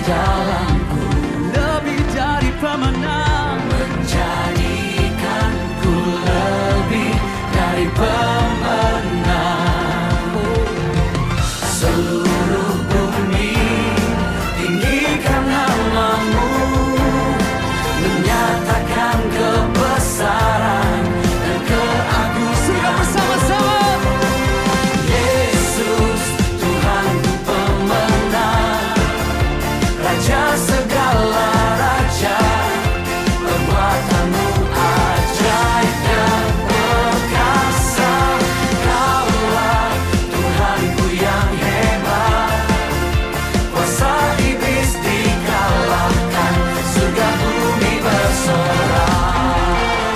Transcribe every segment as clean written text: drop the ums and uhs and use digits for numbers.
dalamku, lebih dari pemenang, menjadikanku lebih dari pemenang. Seluruh bumi tinggikan namamu, menyatakan kebesaran dan keagungan. Sudah bersama-sama. Yesus Tuhanku pemenang, Raja segala raja, perbuatanmu ajaib dan perkasa. Kaulah Tuhanku yang hebat, kuasa iblis dikalahkan, surga bumi bersorak.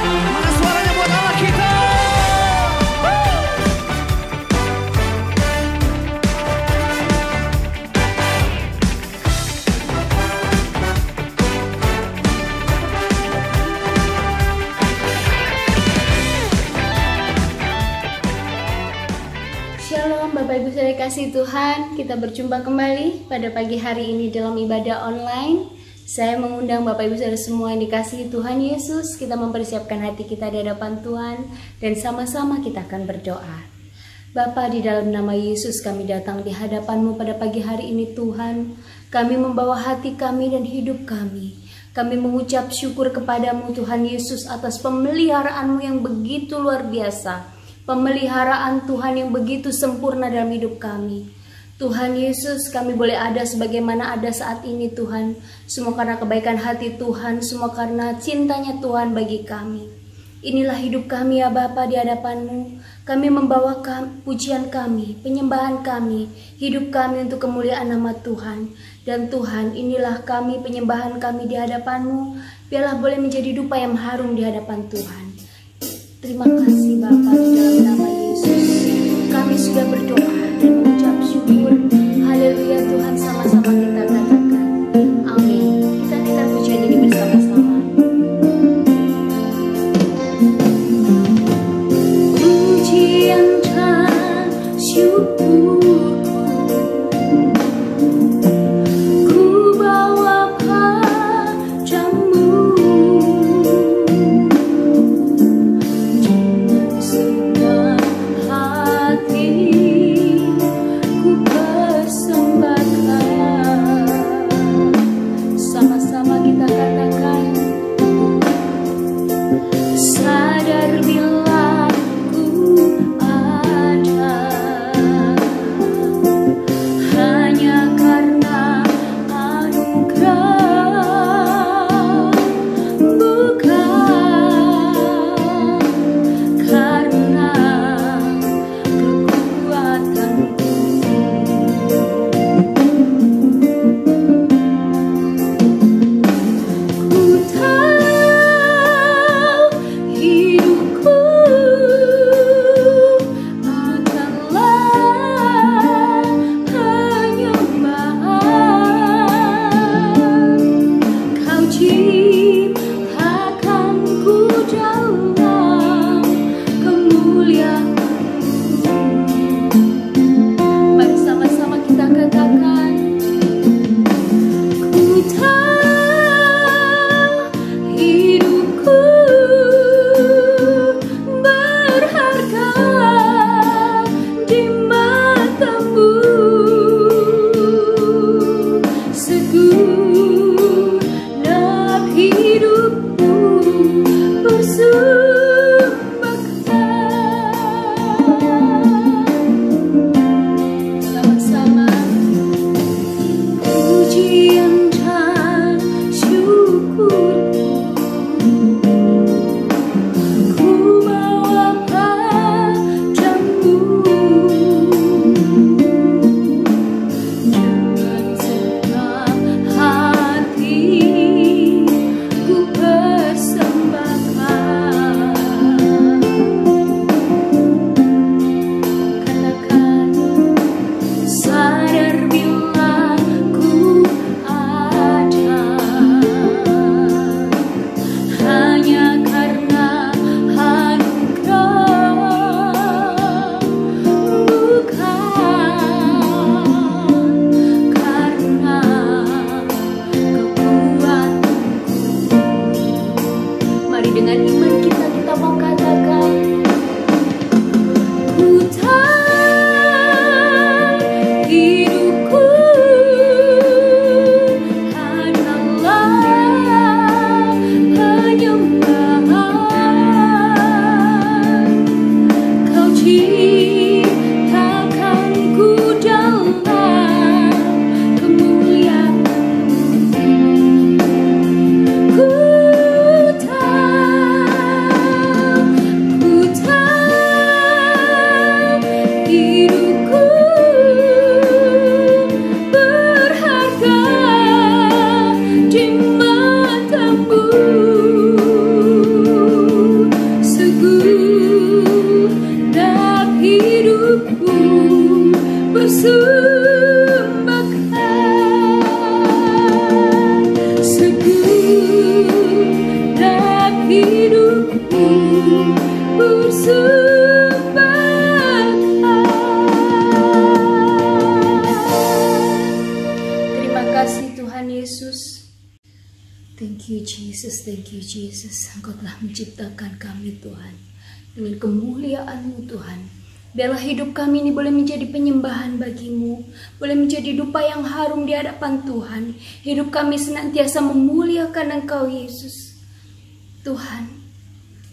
Mana suaranya buat Allah kita? Shalom Bapak Ibu saudara kasih Tuhan, kita berjumpa kembali pada pagi hari ini dalam ibadah online. Saya mengundang Bapak Ibu saudara semua yang dikasihi Tuhan Yesus, kita mempersiapkan hati kita di hadapan Tuhan dan sama-sama kita akan berdoa. Bapa, di dalam nama Yesus kami datang di hadapan-Mu pada pagi hari ini Tuhan. Kami membawa hati kami dan hidup kami. Kami mengucap syukur kepadamu Tuhan Yesus atas pemeliharaan-Mu yang begitu luar biasa. Pemeliharaan Tuhan yang begitu sempurna dalam hidup kami. Tuhan Yesus, kami boleh ada sebagaimana ada saat ini Tuhan. Semua karena kebaikan hati Tuhan, semua karena cintanya Tuhan bagi kami. Inilah hidup kami ya Bapa di hadapan-Mu. Kami membawa pujian kami, penyembahan kami, hidup kami untuk kemuliaan nama Tuhan. Dan Tuhan, inilah kami, penyembahan kami di hadapan-Mu. Biarlah boleh menjadi dupa yang harum di hadapan Tuhan. Terima kasih Bapa, di dalam nama Yesus kami sudah berdoa dan mengucap syukur. Haleluya Tuhan, sama-sama kita katakan amin. Kita dengar pujian ini bersama-sama. Pujian dan syukur Terima kasih Tuhan Yesus. Thank you Jesus, thank you Jesus. Engkau telah menciptakan kami Tuhan dengan kemuliaan-Mu Tuhan. Biarlah hidup kami ini boleh menjadi penyembahan bagi-Mu, boleh menjadi dupa yang harum di hadapan Tuhan. Hidup kami senantiasa memuliakan Engkau Yesus. Tuhan,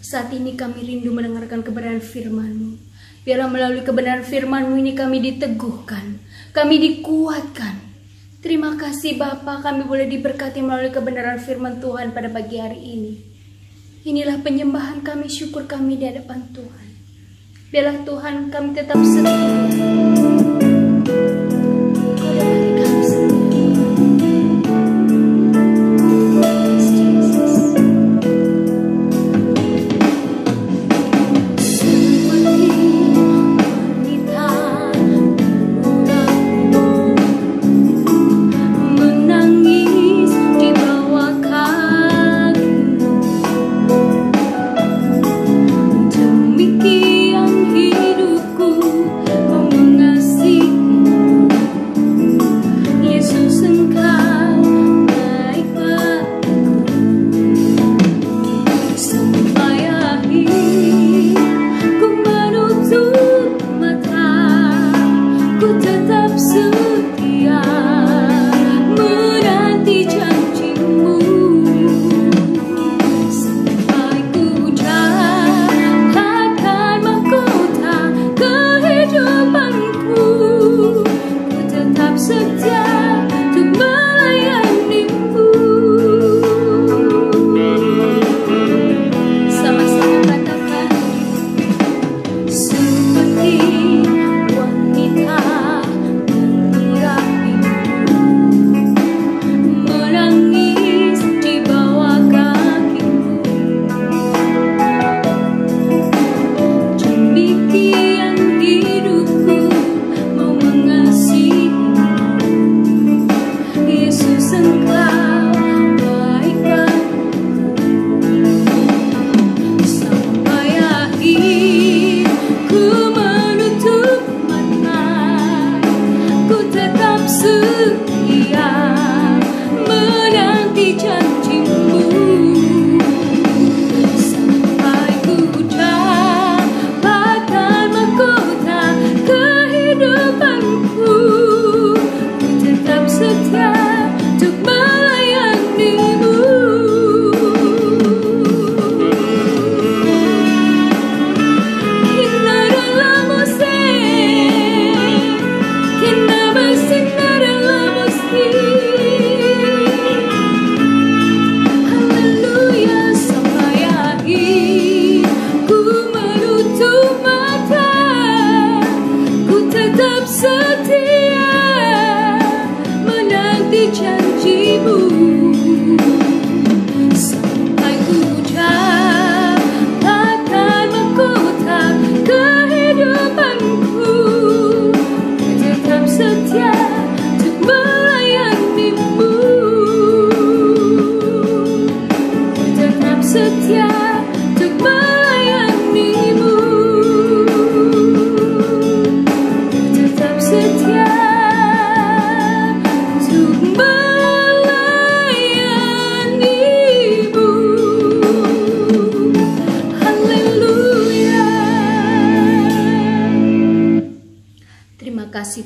saat ini kami rindu mendengarkan kebenaran firman-Mu. Biarlah melalui kebenaran firman-Mu ini kami diteguhkan, kami dikuatkan. Terima kasih Bapa, kami boleh diberkati melalui kebenaran firman Tuhan pada pagi hari ini. Inilah penyembahan kami, syukur kami di hadapan Tuhan. Biarlah Tuhan kami tetap setia.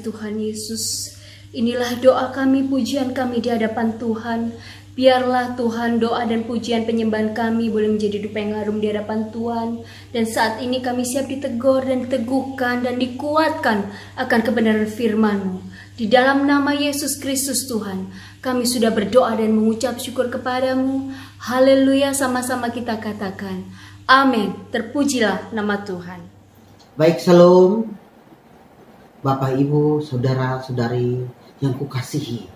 Tuhan Yesus, inilah doa kami, pujian kami di hadapan Tuhan. Biarlah Tuhan doa dan pujian penyembahan kami boleh menjadi dupa yang harum di hadapan Tuhan. Dan saat ini kami siap ditegur dan diteguhkan dan dikuatkan akan kebenaran firman-Mu. Di dalam nama Yesus Kristus Tuhan, kami sudah berdoa dan mengucap syukur kepadamu. Haleluya, sama-sama kita katakan amin. Terpujilah nama Tuhan. Baik, shalom Bapak, Ibu, Saudara-saudari yang kukasihi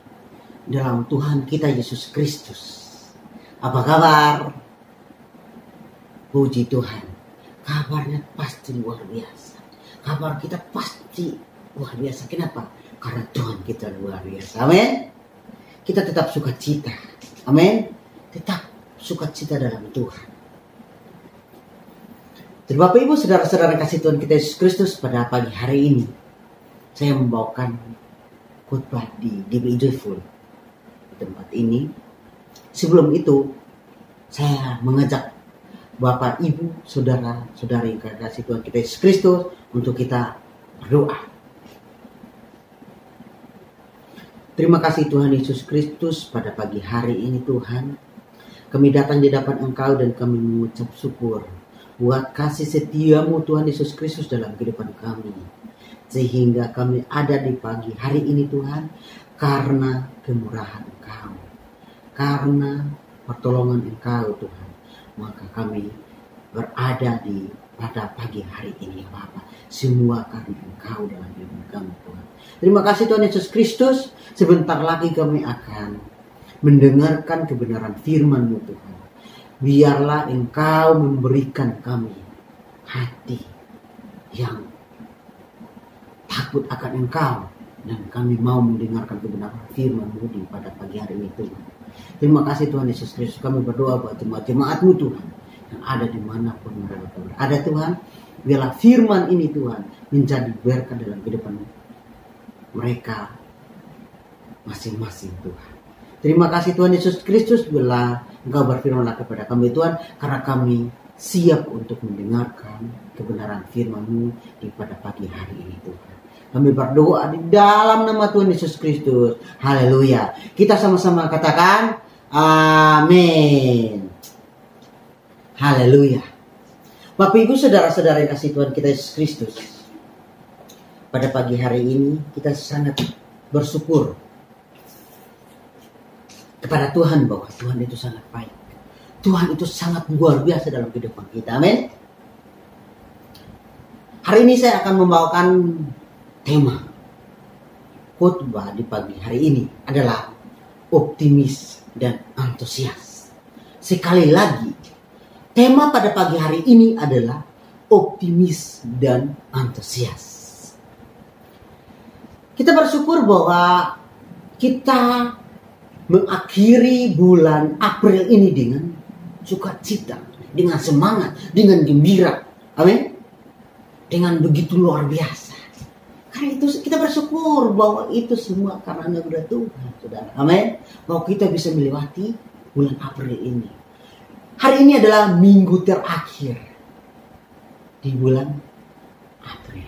dalam Tuhan kita Yesus Kristus. Apa kabar? Puji Tuhan, kabarnya pasti luar biasa. Kabar kita pasti luar biasa. Kenapa? Karena Tuhan kita luar biasa. Amin. Kita tetap sukacita. Amin. Tetap sukacita dalam Tuhan. Jadi Bapak Ibu saudara-saudara kasih Tuhan kita Yesus Kristus, pada pagi hari ini saya membawakan khotbah di Be Joyful di tempat ini. Sebelum itu saya mengajak Bapak Ibu saudara-saudari kasih Tuhan kita Yesus Kristus untuk kita berdoa. Terima kasih Tuhan Yesus Kristus, pada pagi hari ini Tuhan, kami datang di hadapan Engkau dan kami mengucap syukur buat kasih setiamu Tuhan Yesus Kristus dalam kehidupan kami. Sehingga kami ada di pagi hari ini Tuhan, karena kemurahan Engkau, karena pertolongan Engkau Tuhan, maka kami berada pada pagi hari ini ya Bapa. Semua karena Engkau dalam kehidupan kami Tuhan. Terima kasih Tuhan Yesus Kristus. Sebentar lagi kami akan mendengarkan kebenaran firman-Mu Tuhan. Biarlah Engkau memberikan kami hati yang takut akan Engkau, dan kami mau mendengarkan kebenaran firman-Mu pada pagi hari ini Tuhan. Terima kasih Tuhan Yesus Kristus. Kami berdoa buat jemaat-jemaat-Mu Tuhan yang ada dimanapun mereka berada Tuhan. Biarlah firman ini Tuhan menjadi berkat dalam kehidupan mereka masing-masing Tuhan. Terima kasih Tuhan Yesus Kristus. Biarlah Engkau berfirmanlah kepada kami Tuhan, karena kami siap untuk mendengarkan kebenaran firman-Mu pada pagi hari ini Tuhan. Kami berdoa di dalam nama Tuhan Yesus Kristus. Haleluya. Kita sama-sama katakan amin. Haleluya. Bapak Ibu saudara-saudara yang kasih Tuhan kita Yesus Kristus, pada pagi hari ini kita sangat bersyukur kepada Tuhan bahwa Tuhan itu sangat baik. Tuhan itu sangat luar biasa dalam kehidupan kita. Amin. Hari ini saya akan membawakan tema khotbah di pagi hari ini adalah optimis dan antusias. Sekali lagi, tema pada pagi hari ini adalah optimis dan antusias. Kita bersyukur bahwa kita mengakhiri bulan April ini dengan sukacita, dengan semangat, dengan gembira. Amin. Dengan begitu luar biasa. Karena itu kita bersyukur bahwa itu semua karena anugerah Tuhan, saudara. Amin. Bahwa kita bisa melewati bulan April ini. Hari ini adalah minggu terakhir di bulan April.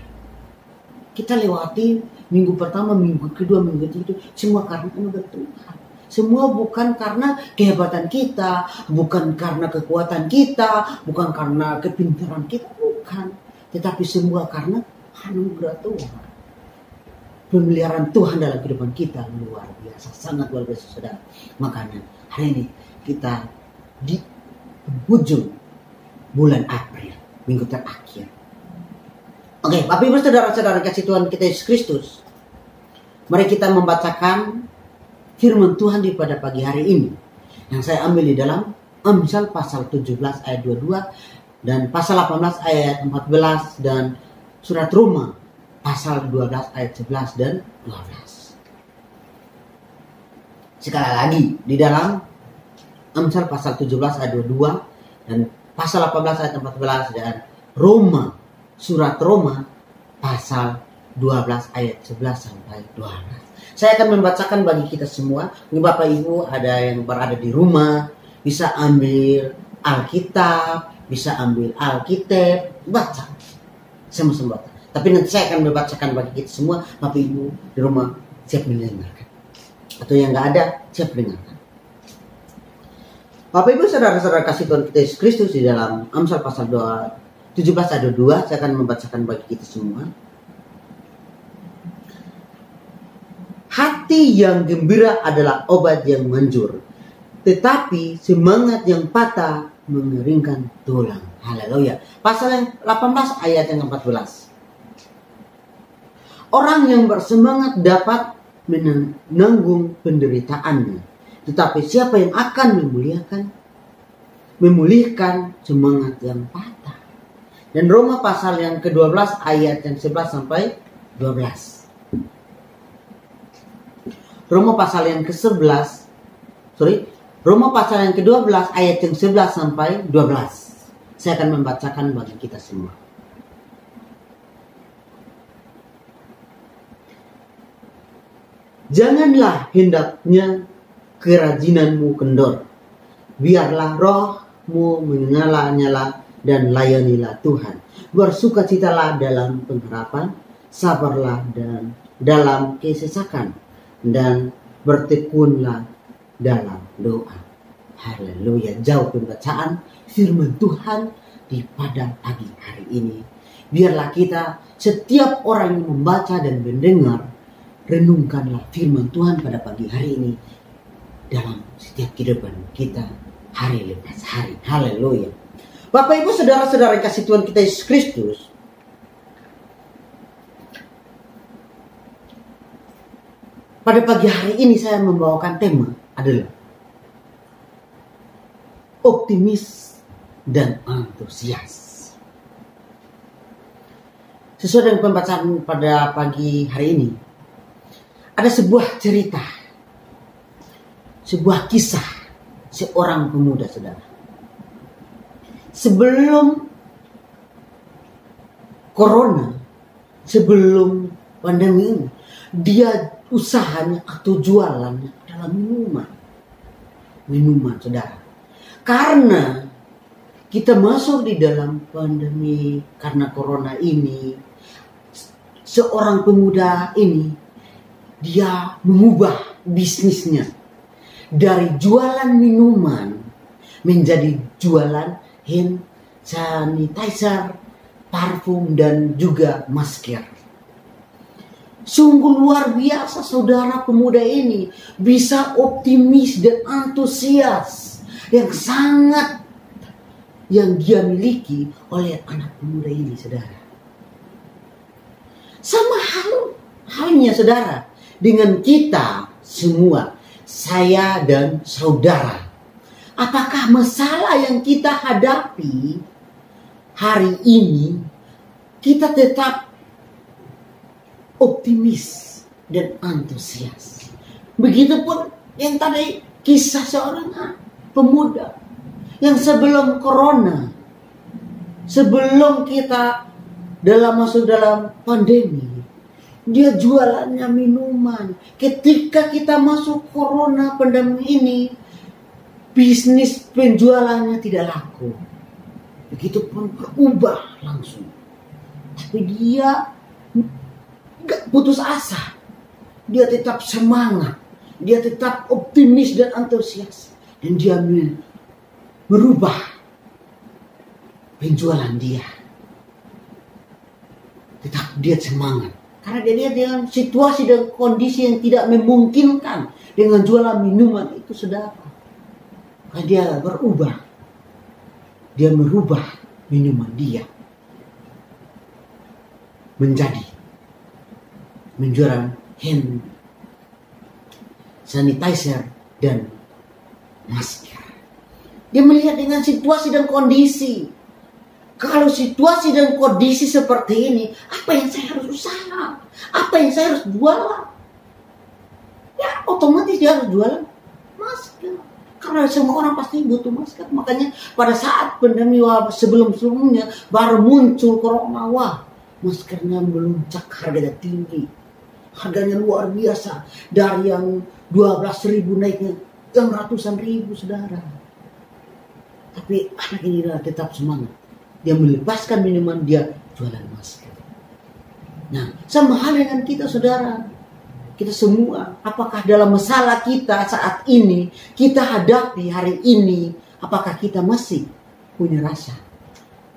Kita lewati minggu pertama, minggu kedua, minggu ketiga, semua karena anugerah Tuhan. Semua bukan karena kehebatan kita, bukan karena kekuatan kita, bukan karena kepintaran kita, bukan. Tetapi semua karena anugerah Tuhan. Pemeliharaan Tuhan dalam kehidupan kita luar biasa, sangat luar biasa saudara. Makanya hari ini kita di ujung bulan April, minggu terakhir. Oke, Bapak Ibu saudara-saudara kasih Tuhan kita Yesus Kristus, mari kita membacakan firman Tuhan di pada pagi hari ini yang saya ambil di dalam Amsal pasal 17 ayat 22 dan pasal 18 ayat 14 dan surat Roma pasal 12 ayat 11 dan 12. Sekali lagi di dalam Amsal pasal 17 ayat 22 dan pasal 18 ayat 14 dan Roma, surat Roma pasal 12 ayat 11 sampai 12. Saya akan membacakan bagi kita semua. Ini Bapak Ibu ada yang berada di rumah, bisa ambil Alkitab, bisa ambil Alkitab, baca. Sama-sama baca. Tapi nanti saya akan membacakan bagi kita semua. Bapak Ibu di rumah siap mendengarkan. Atau yang nggak ada, siap mendengarkan. Bapak Ibu saudara-saudara kasih Tuhan kita Yesus Kristus, di dalam Amsal pasal 17 ayat 22, saya akan membacakan bagi kita semua. Hati yang gembira adalah obat yang manjur, tetapi semangat yang patah mengeringkan tulang. Haleluya. Pasal yang 18 ayat yang 14. Orang yang bersemangat dapat menanggung penderitaannya, tetapi siapa yang akan memulihkan semangat yang patah. Dan Roma pasal yang ke-12 ayat yang 11 sampai 12. Roma pasal yang Roma pasal yang ke-12 ayat yang 11 sampai 12. Saya akan membacakan bagi kita semua. Janganlah hendaknya kerajinanmu kendor. Biarlah rohmu menyala-nyala dan layanilah Tuhan. Bersukacitalah dalam pengharapan, sabarlah dan dalam kesesakan, dan bertekunlah dalam doa. Haleluya. Jauh pembacaan firman Tuhan di pada pagi hari ini. Biarlah kita, setiap orang yang membaca dan mendengar, renungkanlah firman Tuhan pada pagi hari ini dalam setiap kehidupan kita hari lepas hari. Haleluya. Bapak Ibu saudara-saudara kasih Tuhan kita Yesus Kristus, pada pagi hari ini saya membawakan tema adalah optimis dan antusias. Sesuai dengan pembacaan pada pagi hari ini, ada sebuah cerita, sebuah kisah seorang pemuda, saudara. Sebelum corona, sebelum pandemi ini, dia usahanya atau jualannya adalah minuman, saudara. Karena kita masuk di dalam pandemi karena corona ini, seorang pemuda ini dia mengubah bisnisnya dari jualan minuman menjadi jualan hand sanitizer, parfum, dan juga masker. Sungguh luar biasa saudara, pemuda ini bisa optimis dan antusias yang dia miliki oleh anak pemuda ini, saudara. Sama halnya saudara dengan kita semua, saya dan saudara. Apakah masalah yang kita hadapi hari ini kita tetap optimis dan antusias? Begitupun yang tadi kisah seorang pemuda yang sebelum corona, sebelum kita masuk dalam pandemi, dia jualannya minuman. Ketika kita masuk corona pandemi ini, bisnis penjualannya tidak laku. Begitupun berubah langsung. Tapi dia gak putus asa. Dia tetap semangat. Dia tetap optimis dan antusias. Dan dia merubah penjualan dia. Tetap dia semangat. Karena dia lihat dengan situasi dan kondisi yang tidak memungkinkan dengan jualan minuman itu, saudara. Dia berubah. Dia merubah minuman dia menjadi menjual hand sanitizer dan masker. Dia melihat dengan situasi dan kondisi. Kalau situasi dan kondisi seperti ini, apa yang saya harus usaha? Apa yang saya harus jual? Ya otomatis dia harus jualan masker. Karena semua orang pasti butuh masker. Makanya pada saat pandemi sebelum-sebelumnya baru muncul corona, maskernya meluncak harganya tinggi. Harganya luar biasa. Dari yang 12.000 naiknya yang ratusan ribu, saudara. Tapi anak ini tetap semangat. Dia melepaskan minuman, dia jualan masker. Nah, sama hal dengan kita, saudara. Kita semua, apakah dalam masalah kita saat ini, kita hadapi hari ini, apakah kita masih punya rasa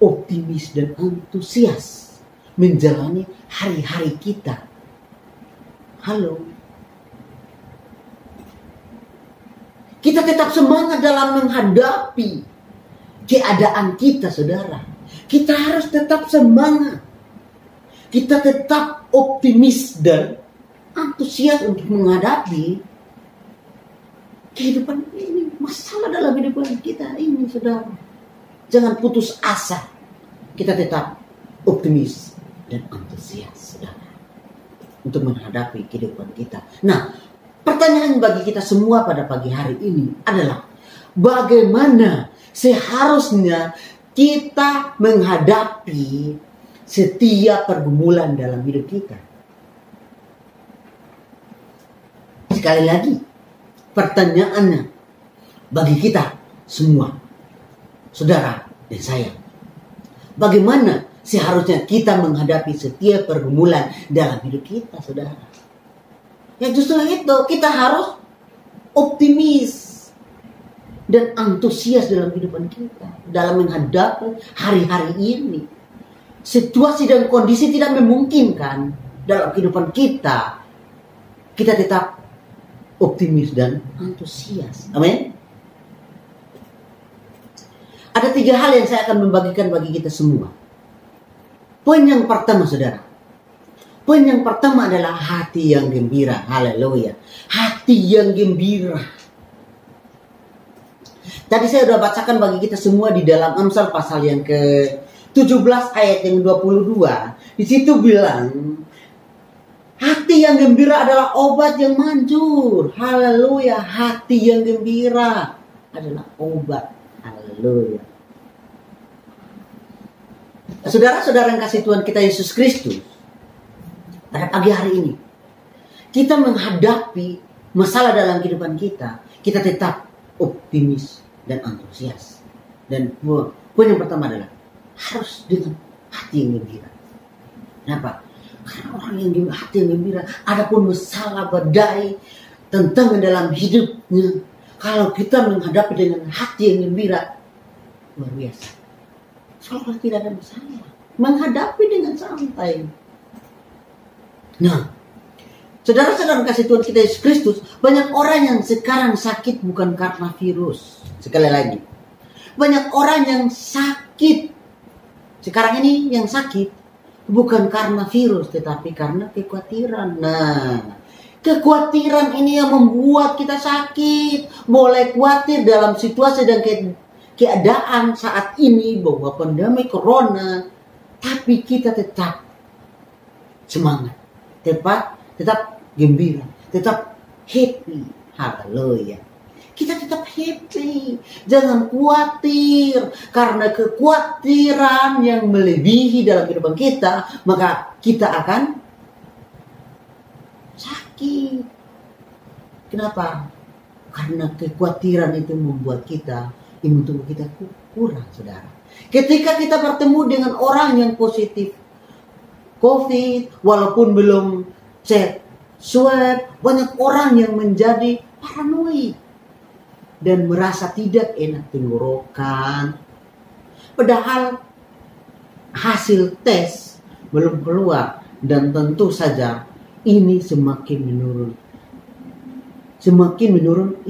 optimis dan antusias menjalani hari-hari kita? Halo. Kita tetap semangat dalam menghadapi keadaan kita, saudara. Kita harus tetap semangat. Kita tetap optimis dan antusias untuk menghadapi kehidupan ini, masalah dalam kehidupan kita ini, saudara. Jangan putus asa. Kita tetap optimis dan antusias, saudara, untuk menghadapi kehidupan kita. Nah, pertanyaan bagi kita semua pada pagi hari ini adalah bagaimana seharusnya kita menghadapi setiap pergumulan dalam hidup kita. Sekali lagi, pertanyaannya bagi kita semua, saudara dan saya, bagaimana seharusnya kita menghadapi setiap pergumulan dalam hidup kita, saudara? Ya justru itu, kita harus optimis dan antusias dalam kehidupan kita, dalam menghadapi hari-hari ini. Situasi dan kondisi tidak memungkinkan dalam kehidupan kita, kita tetap optimis dan antusias. Amin. Ada 3 hal yang saya akan membagikan bagi kita semua. Poin yang pertama, saudara. Poin yang pertama adalah hati yang gembira. Haleluya. Hati yang gembira. Tadi saya sudah bacakan bagi kita semua di dalam Amsal pasal yang ke-17 ayat yang 22. Di situ bilang, hati yang gembira adalah obat yang manjur. Haleluya. Hati yang gembira adalah obat. Haleluya. Saudara-saudara yang kasih Tuhan kita Yesus Kristus, pada pagi hari ini kita menghadapi masalah dalam kehidupan kita, kita tetap optimis dan antusias. Dan poin yang pertama adalah harus dengan hati yang gembira. Kenapa? Karena orang yang hati yang gembira, adapun masalah badai tantangan dalam hidupnya, kalau kita menghadapi dengan hati yang gembira, luar biasa. Seolah tidak ada masalah. Menghadapi dengan santai. Nah, saudara-saudara kasih Tuhan kita Yesus Kristus, banyak orang yang sekarang sakit bukan karena virus. Sekali lagi, banyak orang yang sakit sekarang ini, yang sakit bukan karena virus, tetapi karena kekhawatiran. Nah, kekhawatiran ini yang membuat kita sakit. Boleh khawatir dalam situasi dan keadaan saat ini bahwa pandemi corona, tapi kita tetap semangat, tetap gembira, tetap happy. Haleluya. Kita tetap happy, jangan khawatir, karena kekhawatiran yang melebihi dalam kehidupan kita, maka kita akan sakit. Kenapa? Karena kekhawatiran itu membuat kita, imun tubuh kita kurang, saudara. Ketika kita bertemu dengan orang yang positif COVID, walaupun belum cek swab, banyak orang yang menjadi paranoid dan merasa tidak enak tenggorokan. Padahal hasil tes belum keluar, dan tentu saja ini semakin menurun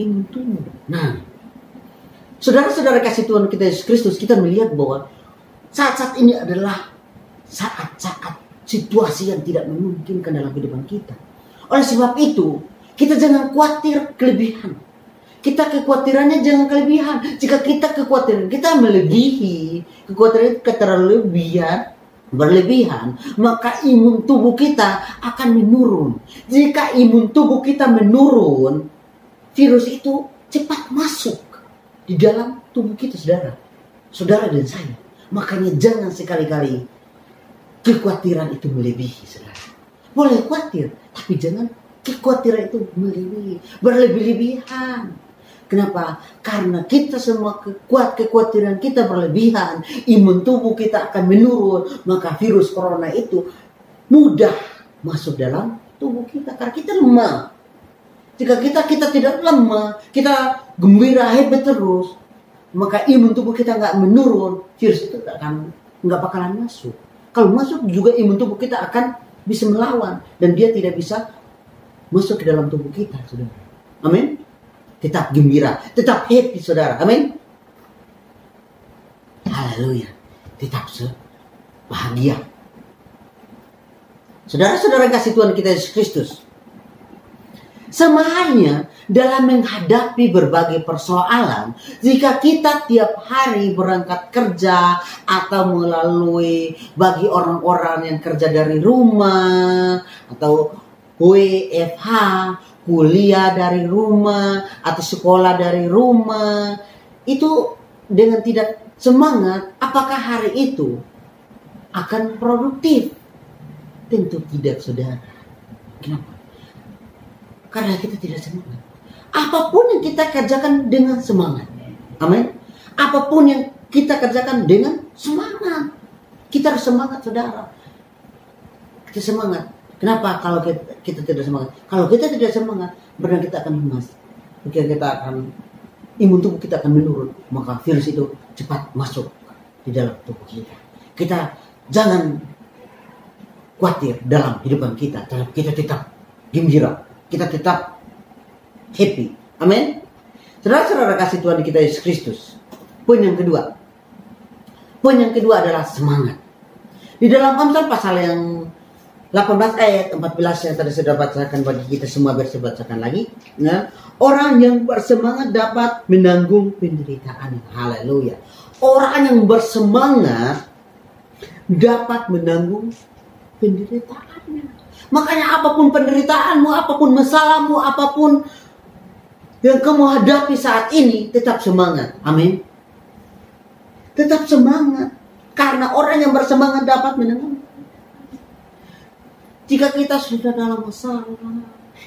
imun tubuh. Nah, saudara-saudara kasih Tuhan kita Yesus Kristus, kita melihat bahwa saat-saat ini adalah saat-saat situasi yang tidak memungkinkan dalam kehidupan kita. Oleh sebab itu, kita jangan khawatir kelebihan. Kita kekhawatirannya jangan kelebihan. Jika kita kekhawatiran kita melebihi, kekhawatiran berlebihan, maka imun tubuh kita akan menurun. Jika imun tubuh kita menurun, virus itu cepat masuk di dalam tubuh kita, saudara dan saya. Makanya jangan sekali-kali kekhawatiran itu melebihi, saudara. Boleh khawatir, tapi jangan kekhawatiran itu berlebih-lebihan. Kenapa? Karena kita semua kekhawatiran kita berlebihan, imun tubuh kita akan menurun, maka virus corona itu mudah masuk dalam tubuh kita karena kita lemah. Jika kita tidak lemah, kita gembira hebat terus, maka imun tubuh kita nggak menurun, virus itu nggak bakalan masuk. Kalau masuk juga imun tubuh kita akan bisa melawan dan dia tidak bisa masuk ke dalam tubuh kita, saudara. Amin. Tetap gembira, tetap happy, saudara. Amin. Haleluya. Tetap bahagia. Saudara-saudara kasih Tuhan kita Yesus Kristus, sama halnya dalam menghadapi berbagai persoalan, jika kita tiap hari berangkat kerja atau melalui bagi orang-orang yang kerja dari rumah atau WFH, kuliah dari rumah atau sekolah dari rumah, itu dengan tidak semangat, apakah hari itu akan produktif? Tentu tidak, saudara. Kenapa? Karena kita tidak semangat. Apapun yang kita kerjakan dengan semangat. Amin. Apapun yang kita kerjakan dengan semangat. Kita harus semangat, saudara. Kita semangat. Kenapa kalau kita tidak semangat? Kalau kita tidak semangat, benar kita akan lemas. Kita akan, imun tubuh kita akan menurun. Maka virus itu cepat masuk di dalam tubuh kita. Kita jangan khawatir dalam kehidupan kita. Kita tetap gembira. Kita tetap happy. Amin. Saudara-saudara kasih Tuhan kita Yesus Kristus. Poin yang kedua. Poin yang kedua adalah semangat. Di dalam Amsal pasal yang 18 ayat 14 yang tadi sudah bacakan bagi kita semua, biar saya bacakan lagi. Nah, orang yang bersemangat dapat menanggung penderitaan. Haleluya. Orang yang bersemangat dapat menanggung penderitaannya. Makanya apapun penderitaanmu, apapun masalahmu, apapun yang kamu hadapi saat ini, tetap semangat. Amin. Tetap semangat. Karena orang yang bersemangat dapat menanggung. Jika kita sudah dalam masalah,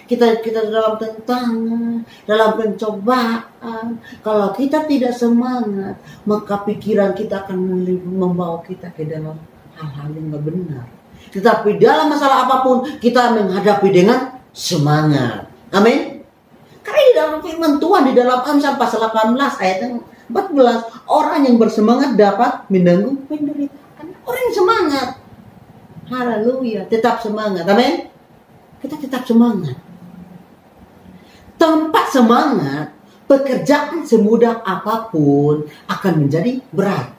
kita dalam tantangan, dalam pencobaan, kalau kita tidak semangat, maka pikiran kita akan membawa kita ke dalam hal-hal yang tidak benar. Tetapi dalam masalah apapun, kita menghadapi dengan semangat. Amin. Karena di dalam firman Tuhan, di dalam Amsal pasal 18 ayat 14, orang yang bersemangat dapat menanggung penderitaan. Orang yang semangat. Haleluya, tetap semangat. Amin. Kita tetap semangat. Tanpa semangat, pekerjaan semudah apapun akan menjadi berat.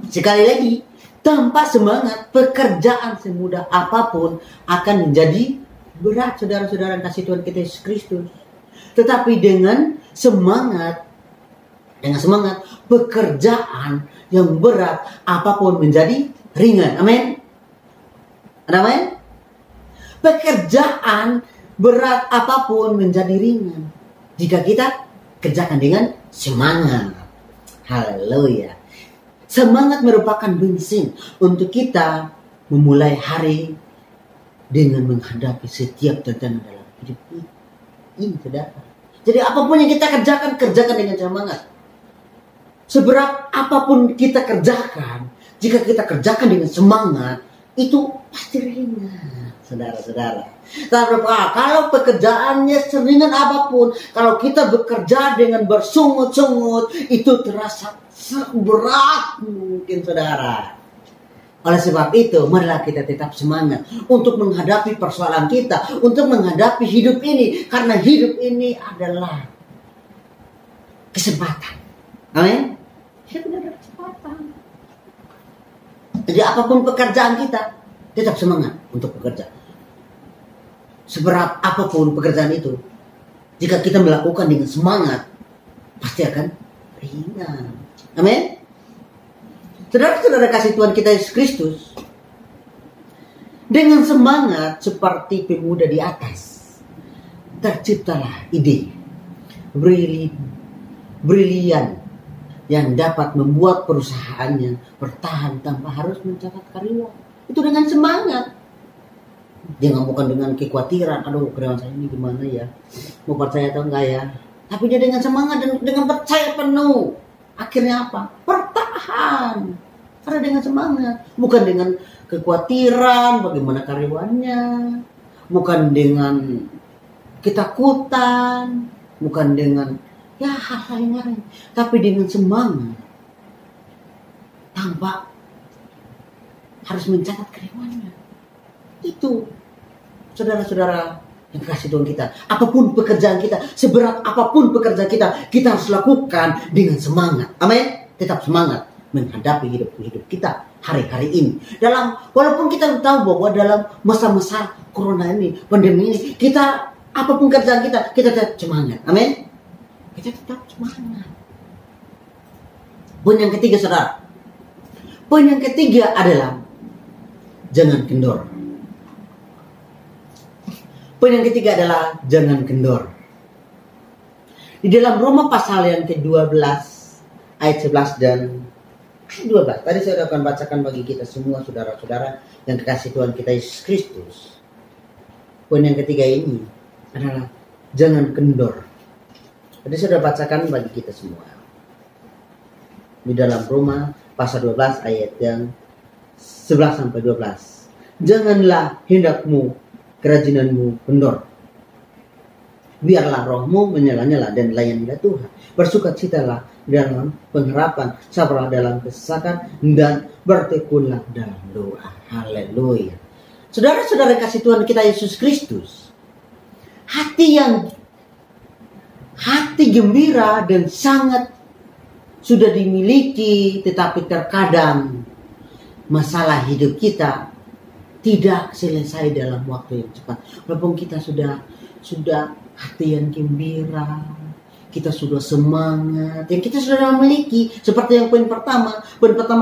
Sekali lagi, tanpa semangat, pekerjaan semudah apapun akan menjadi berat, saudara-saudara kasih Tuhan kita Yesus Kristus. Tetapi dengan semangat, pekerjaan yang berat apapun menjadi ringan. Amin. Amin. Pekerjaan berat apapun menjadi ringan jika kita kerjakan dengan semangat. Haleluya. Semangat merupakan bensin untuk kita memulai hari dengan menghadapi setiap tantangan dalam hidup ini, saudara. Jadi apapun yang kita kerjakan dengan semangat. Seberat apapun kita kerjakan, jika kita kerjakan dengan semangat, itu pasti ringan, saudara-saudara. Tapi kalau pekerjaannya seringan apapun, kalau kita bekerja dengan bersungut-sungut, itu terasa berat mungkin, saudara. Oleh sebab itu, marilah kita tetap semangat untuk menghadapi persoalan kita, untuk menghadapi hidup ini, karena hidup ini adalah kesempatan. Amin. Hidup adalah kesempatan. Jadi apapun pekerjaan kita, tetap semangat untuk bekerja. Seberat apapun pekerjaan itu, jika kita melakukan dengan semangat, pasti akan ringan. Amin. Saudara-saudara kasih Tuhan kita Yesus Kristus, dengan semangat seperti pemuda di atas, terciptalah ide brilian yang dapat membuat perusahaannya bertahan tanpa harus mencatat karyawan. Itu dengan semangat. Dia bukan dengan kekhawatiran, aduh karyawan saya ini gimana ya, mau percaya atau enggak ya. Tapi dia dengan semangat dan dengan percaya penuh. Akhirnya apa? Bertahan. Karena dengan semangat. Bukan dengan kekhawatiran bagaimana karyawannya. Bukan dengan ketakutan. Bukan dengan hal-hal yang lain. Tapi dengan semangat. Tanpa harus mencatat karyawannya. Itu saudara-saudara yang kasih Tuhan kita. Apapun pekerjaan kita, seberat apapun pekerjaan kita harus lakukan dengan semangat. Amin. Tetap semangat menghadapi hidup kita hari-hari ini. Walaupun kita tahu bahwa dalam masa-masa corona ini, pandemi ini, kita apapun kerjaan kita tetap semangat. Amin. Kita tetap semangat. Poin yang ketiga, saudara. Poin yang ketiga adalah jangan kendor. Poin yang ketiga adalah jangan kendor. Di dalam Roma pasal yang ke-12 ayat 11 dan 12. Tadi saya akan bacakan bagi kita semua saudara-saudara yang kekasih Tuhan kita Yesus Kristus. Poin yang ketiga ini adalah jangan kendor. Tadi saya sudah bacakan bagi kita semua. Di dalam Roma pasal 12 ayat yang 11 sampai 12. Janganlah hendakmu kerajinanmu kendor. Biarlah rohmu menyala-nyala dan layanilah Tuhan. Bersukacitalah dalam pengharapan, sabarlah dalam kesesakan, dan bertekunlah dalam doa. Haleluya. Saudara-saudara kasih Tuhan kita Yesus Kristus, hati gembira dan sangat sudah dimiliki, tetapi terkadang masalah hidup kita tidak selesai dalam waktu yang cepat. Walaupun kita sudah hati yang gembira, kita sudah semangat, yang kita sudah memiliki. Seperti yang poin pertama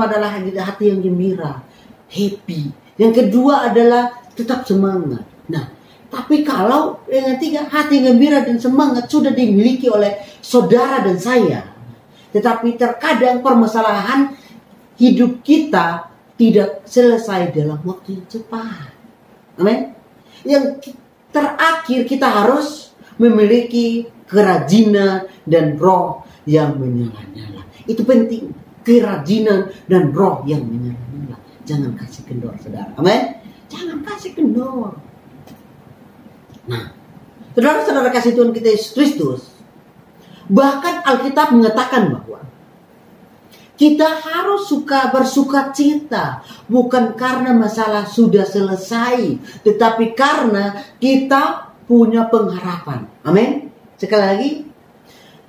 adalah hati yang gembira, happy. Yang kedua adalah tetap semangat. Nah, tapi kalau yang ketiga, hati gembira dan semangat sudah dimiliki oleh saudara dan saya, tetapi terkadang permasalahan hidup kita tidak selesai dalam waktu yang cepat. Amin. Yang terakhir, kita harus memiliki kerajinan dan roh yang menyala-nyala. Itu penting, kerajinan dan roh yang menyala-nyala. Jangan kasih kendor, saudara. Amin. Jangan kasih kendor. Nah, saudara-saudara kasih Tuhan kita Yesus Kristus, bahkan Alkitab mengatakan bahwa kita harus bersuka cita, bukan karena masalah sudah selesai, tetapi karena kita punya pengharapan. Amin. Sekali lagi,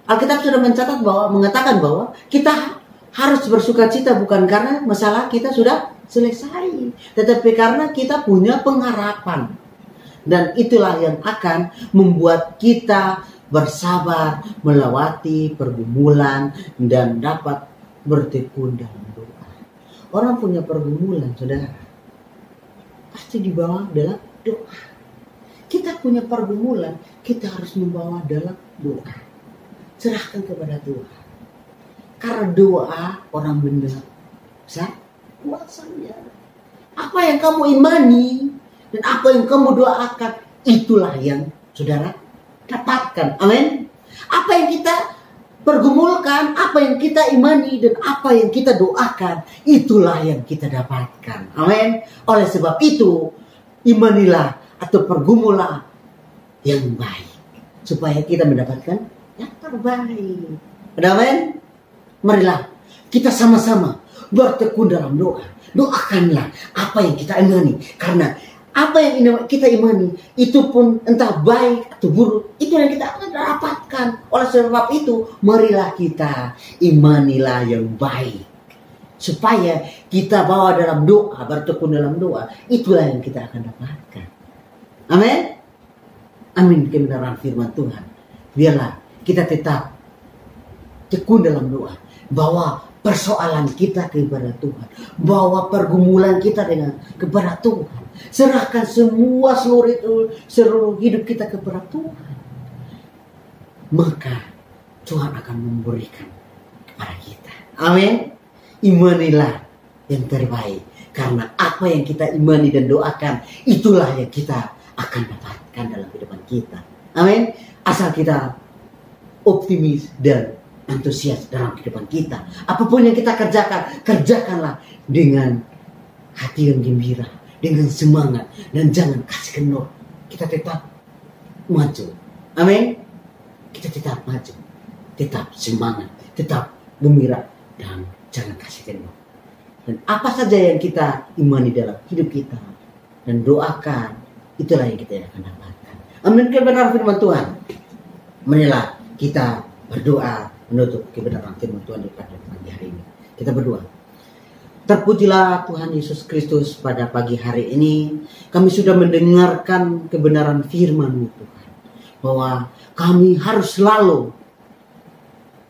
Alkitab sudah mengatakan bahwa kita harus bersuka cita bukan karena masalah kita sudah selesai, tetapi karena kita punya pengharapan. Dan itulah yang akan membuat kita bersabar melewati pergumulan dan dapat bertekun dalam doa. Orang punya pergumulan, saudara, pasti dibawa dalam doa. Kita punya pergumulan, kita harus membawa dalam doa. Serahkan kepada Tuhan. Karena doa orang benar kuasanya. Apa yang kamu imani dan apa yang kamu doakan, itulah yang saudara dapatkan. Amin. Apa yang kita pergumulkan, apa yang kita imani dan apa yang kita doakan, itulah yang kita dapatkan. Amin. Oleh sebab itu, imanilah atau pergumulah yang baik, supaya kita mendapatkan yang terbaik. Amin. Marilah kita sama-sama bertekun dalam doa. Doakanlah apa yang kita imani, karena apa yang kita imani itu pun entah baik atau buruk, itu yang kita akan dapatkan. Oleh sebab itu, marilah kita imanilah yang baik, supaya kita bawa dalam doa, bertekun dalam doa, itulah yang kita akan dapatkan. Amin. Amin kebenaran firman Tuhan. Biarlah kita tetap tekun dalam doa, bawa persoalan kita kepada Tuhan, bawa pergumulan kita kepada Tuhan. Serahkan semua seluruh hidup kita kepada Tuhan. Maka Tuhan akan memberikan kepada kita. Amin. Imanilah yang terbaik, karena apa yang kita imani dan doakan, itulah yang kita akan dapatkan dalam kehidupan kita. Amin. Asal kita optimis dan antusias dalam kehidupan kita. Apapun yang kita kerjakan, kerjakanlah dengan hati yang gembira, dengan semangat, dan jangan kasih kendor. Kita tetap maju. Amin. Kita tetap maju, tetap semangat, tetap gembira, dan jangan kasih kendor. Dan apa saja yang kita imani dalam hidup kita dan doakan, itulah yang kita akan dapatkan. Amin kebenaran firman Tuhan. Marilah kita berdoa menutup kebenaran firman Tuhan pada pagi hari ini. Kita berdoa. Terpujilah Tuhan Yesus Kristus, pada pagi hari ini kami sudah mendengarkan kebenaran firman-Mu Tuhan, bahwa kami harus selalu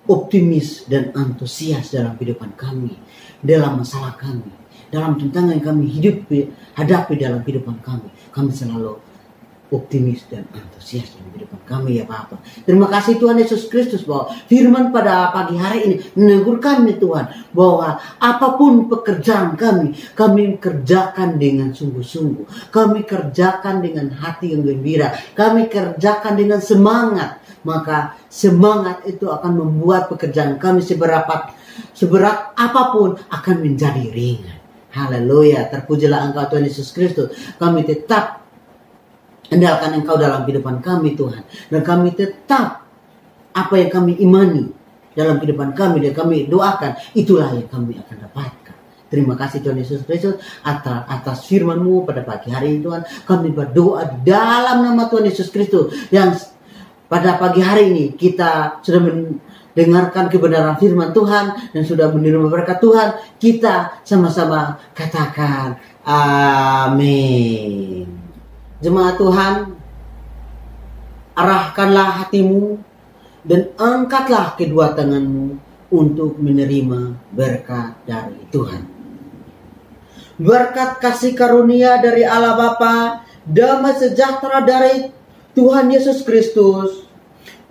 optimis dan antusias dalam kehidupan kami, dalam masalah kami, dalam tantangan yang kami hadapi dalam kehidupan kami. Kami selalu optimis dan antusias di kehidupan kami ya Bapa. Terima kasih Tuhan Yesus Kristus bahwa firman pada pagi hari ini menegur kami Tuhan bahwa apapun pekerjaan kami kerjakan dengan sungguh-sungguh. Kami kerjakan dengan hati yang gembira. Kami kerjakan dengan semangat. Maka semangat itu akan membuat pekerjaan kami seberat apapun akan menjadi ringan. Haleluya, terpujilah Engkau Tuhan Yesus Kristus. Kami tetap andalkan Engkau dalam kehidupan kami Tuhan. Dan kami tetap apa yang kami imani dalam kehidupan kami dan kami doakan, itulah yang kami akan dapatkan. Terima kasih Tuhan Yesus Kristus atas firman-Mu pada pagi hari ini Tuhan. Kami berdoa di dalam nama Tuhan Yesus Kristus yang pada pagi hari ini kita sudah mendengarkan kebenaran firman Tuhan dan sudah menerima berkat Tuhan. Kita sama-sama katakan amin. Jemaat Tuhan, arahkanlah hatimu dan angkatlah kedua tanganmu untuk menerima berkat dari Tuhan. Berkat kasih karunia dari Allah Bapa, damai sejahtera dari Tuhan Yesus Kristus.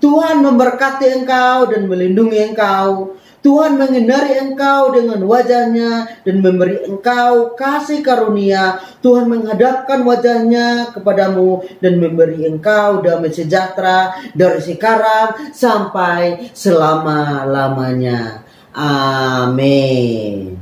Tuhan memberkati engkau dan melindungi engkau. Tuhan menghindari engkau dengan wajahnya dan memberi engkau kasih karunia. Tuhan menghadapkan wajahnya kepadamu dan memberi engkau damai sejahtera dari sekarang sampai selama-lamanya. Amin.